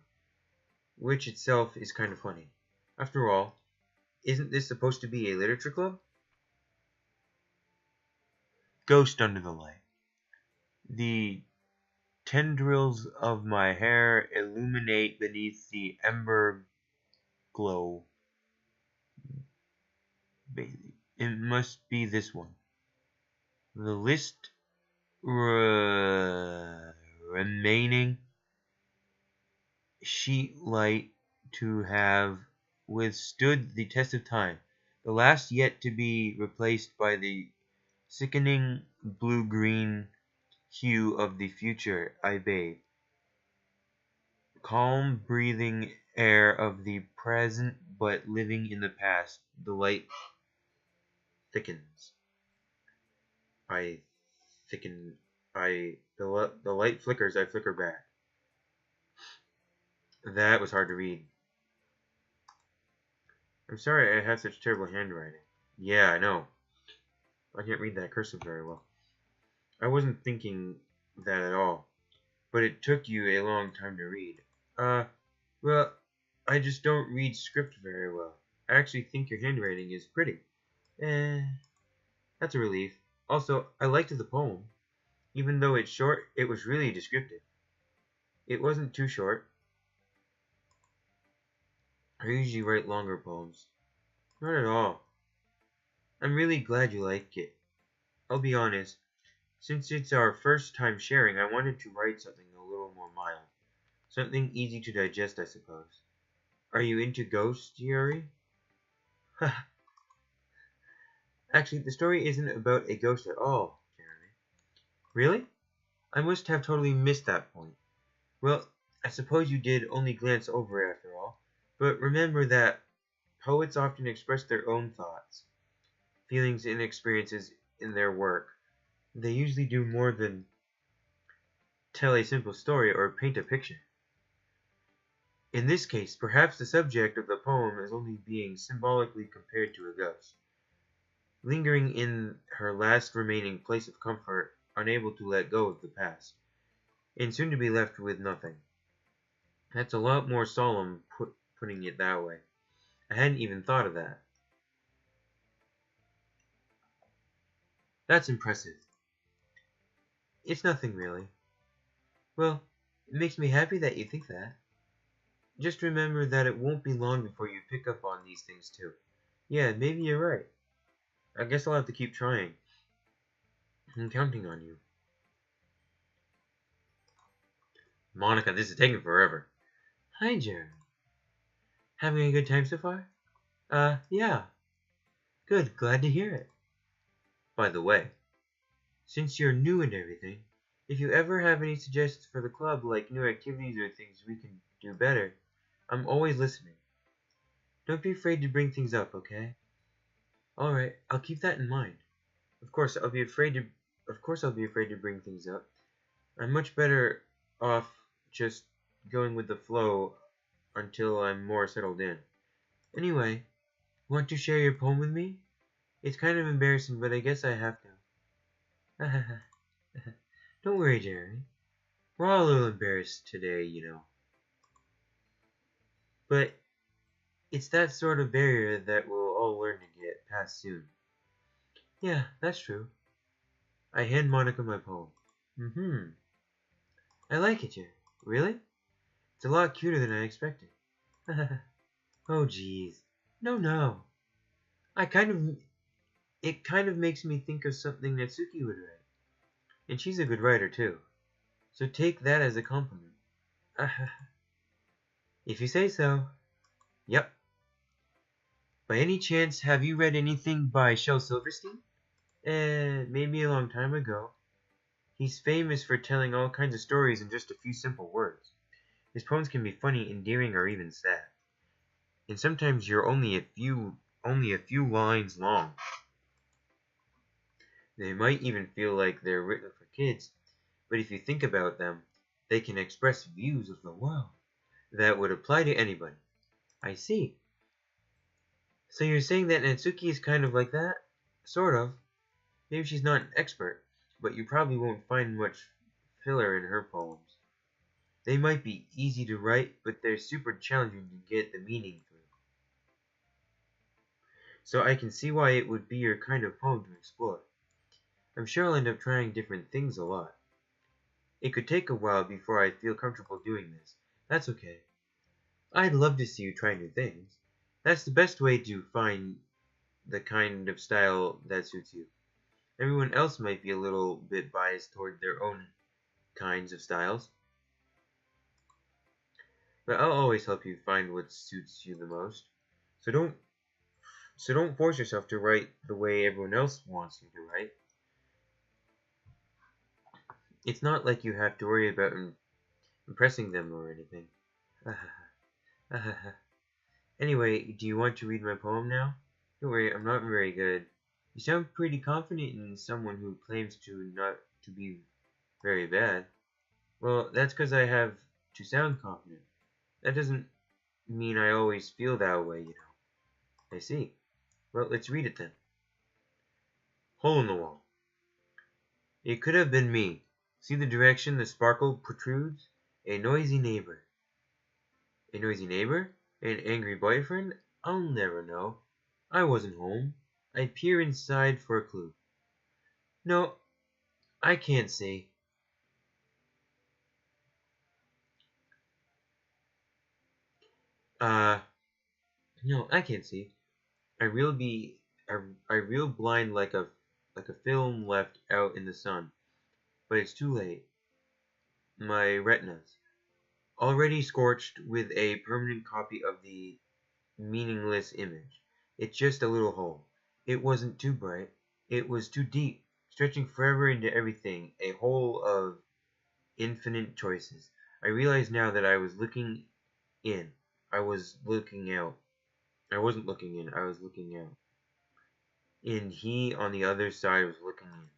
which itself is kind of funny. After all, isn't this supposed to be a literature club? Ghost under the light. The tendrils of my hair illuminate beneath the ember glow. It must be this one. The list remaining sheet light to have withstood the test of time. The last yet to be replaced by the sickening blue-green hue of the future I bathe. Calm breathing air of the present but living in the past. The light thickens. The light flickers, I flicker back. That was hard to read. I'm sorry I have such terrible handwriting. Yeah, I know. I can't read that cursive very well. I wasn't thinking that at all. But it took you a long time to read. Well, I just don't read script very well. I actually think your handwriting is pretty. That's a relief. Also, I liked the poem. Even though it's short, it was really descriptive. It wasn't too short. I usually write longer poems. Not at all. I'm really glad you like it. I'll be honest. Since it's our first time sharing, I wanted to write something a little more mild. Something easy to digest, I suppose. Are you into ghosts, Yuri? Actually, the story isn't about a ghost at all, Jeremy. Really? I must have totally missed that point. Well, I suppose you did only glance over it after all. But remember that poets often express their own thoughts, feelings, and experiences in their work. They usually do more than tell a simple story or paint a picture. In this case, perhaps the subject of the poem is only being symbolically compared to a ghost, lingering in her last remaining place of comfort, unable to let go of the past, and soon to be left with nothing. That's a lot more solemn, putting it that way. I hadn't even thought of that. That's impressive. It's nothing really. Well, it makes me happy that you think that. Just remember that it won't be long before you pick up on these things too. Yeah, maybe you're right. I guess I'll have to keep trying. I'm counting on you. Monica, this is taking forever. Hi, Jeremy. Having a good time so far? Yeah. Good, glad to hear it. By the way, since you're new and everything, if you ever have any suggestions for the club, like new activities or things we can do better, I'm always listening. Don't be afraid to bring things up, okay? Alright, I'll keep that in mind. Of course I'll be afraid to bring things up. I'm much better off just going with the flow until I'm more settled in. Anyway, want to share your poem with me? It's kind of embarrassing, but I guess I have to. Don't worry, Jeremy. We're all a little embarrassed today, you know. But it's that sort of barrier that we'll all learn to get past soon. Yeah, that's true. I hand Monica my poem. Mm-hmm. I like it, Jerry. Really? It's a lot cuter than I expected. Oh, jeez. No, no. I kind of... It kind of makes me think of something Natsuki would write. And she's a good writer, too. So take that as a compliment. If you say so. Yep. By any chance, have you read anything by Shel Silverstein? Maybe a long time ago. He's famous for telling all kinds of stories in just a few simple words. His poems can be funny, endearing, or even sad. And sometimes you're only a few lines long. They might even feel like they're written for kids, but if you think about them, they can express views of the world that would apply to anybody. I see. So you're saying that Natsuki is kind of like that? Sort of. Maybe she's not an expert, but you probably won't find much filler in her poems. They might be easy to write, but they're super challenging to get the meaning through. So I can see why it would be your kind of poem to explore. I'm sure I'll end up trying different things a lot. It could take a while before I feel comfortable doing this. That's okay. I'd love to see you try new things. That's the best way to find the kind of style that suits you. Everyone else might be a little bit biased toward their own kinds of styles. But I'll always help you find what suits you the most. So don't force yourself to write the way everyone else wants you to write. It's not like you have to worry about impressing them or anything. Anyway, do you want to read my poem now? Don't worry, I'm not very good. You sound pretty confident in someone who claims to not to be very bad. Well, that's because I have to sound confident. That doesn't mean I always feel that way, you know. I see. Well, let's read it then. Hole in the wall. It could have been me. See the direction the sparkle protrudes? A noisy neighbor. A noisy neighbor? An angry boyfriend? I'll never know. I wasn't home. I peer inside for a clue. No, I can't see. No, I can't see. I reel blind like a film left out in the sun. But it's too late. My retinas, already scorched with a permanent copy of the meaningless image. It's just a little hole. It wasn't too bright. It was too deep, stretching forever into everything, a hole of infinite choices. I realize now that I was looking in. I was looking out. I wasn't looking in, I was looking out. And he on the other side was looking in.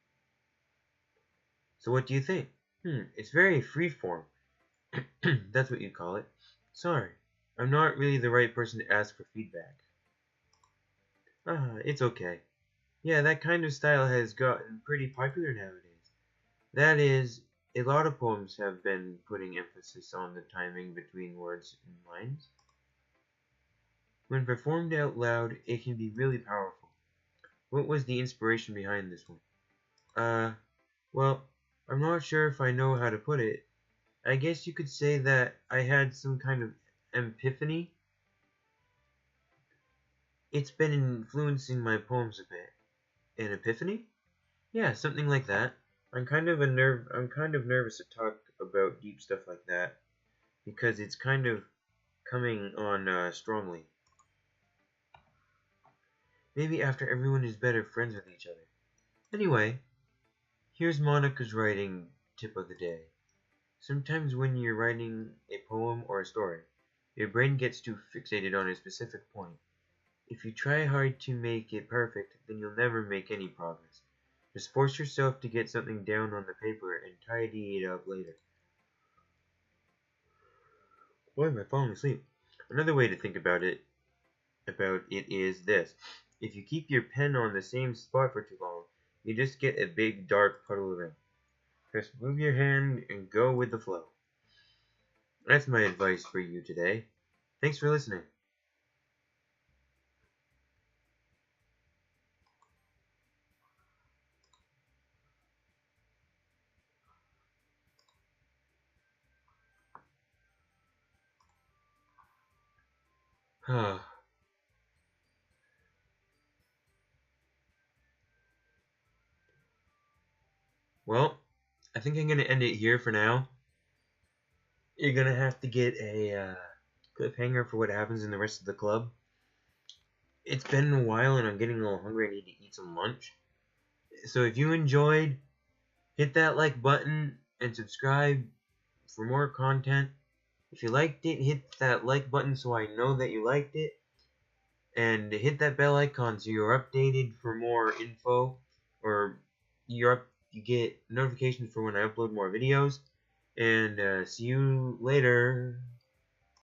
So what do you think? It's very freeform. That's what you call it. Sorry, I'm not really the right person to ask for feedback. It's okay. Yeah, that kind of style has gotten pretty popular nowadays. That is, a lot of poems have been putting emphasis on the timing between words and lines. When performed out loud, it can be really powerful. What was the inspiration behind this one? Well, I'm not sure if I know how to put it. I guess you could say that I had some kind of epiphany. It's been influencing my poems a bit. An epiphany? Yeah, something like that. I'm kind of nervous to talk about deep stuff like that because it's kind of coming on strongly. Maybe after everyone is better friends with each other. Anyway, here's Monica's writing tip of the day. Sometimes when you're writing a poem or a story, your brain gets too fixated on a specific point. If you try hard to make it perfect, then you'll never make any progress. Just force yourself to get something down on the paper and tidy it up later. Why am I falling asleep? Another way to think about it is this. If you keep your pen on the same spot for too long, you just get a big dark puddle of ink. Just move your hand and go with the flow. That's my advice for you today. Thanks for listening. Well, I think I'm going to end it here for now. You're going to have to get a cliffhanger for what happens in the rest of the club. It's been a while and I'm getting a little hungry. I need to eat some lunch. So if you enjoyed, hit that like button and subscribe for more content. If you liked it, hit that like button so I know that you liked it. And hit that bell icon so you're updated for more info, or you get notifications for when I upload more videos. And see you later.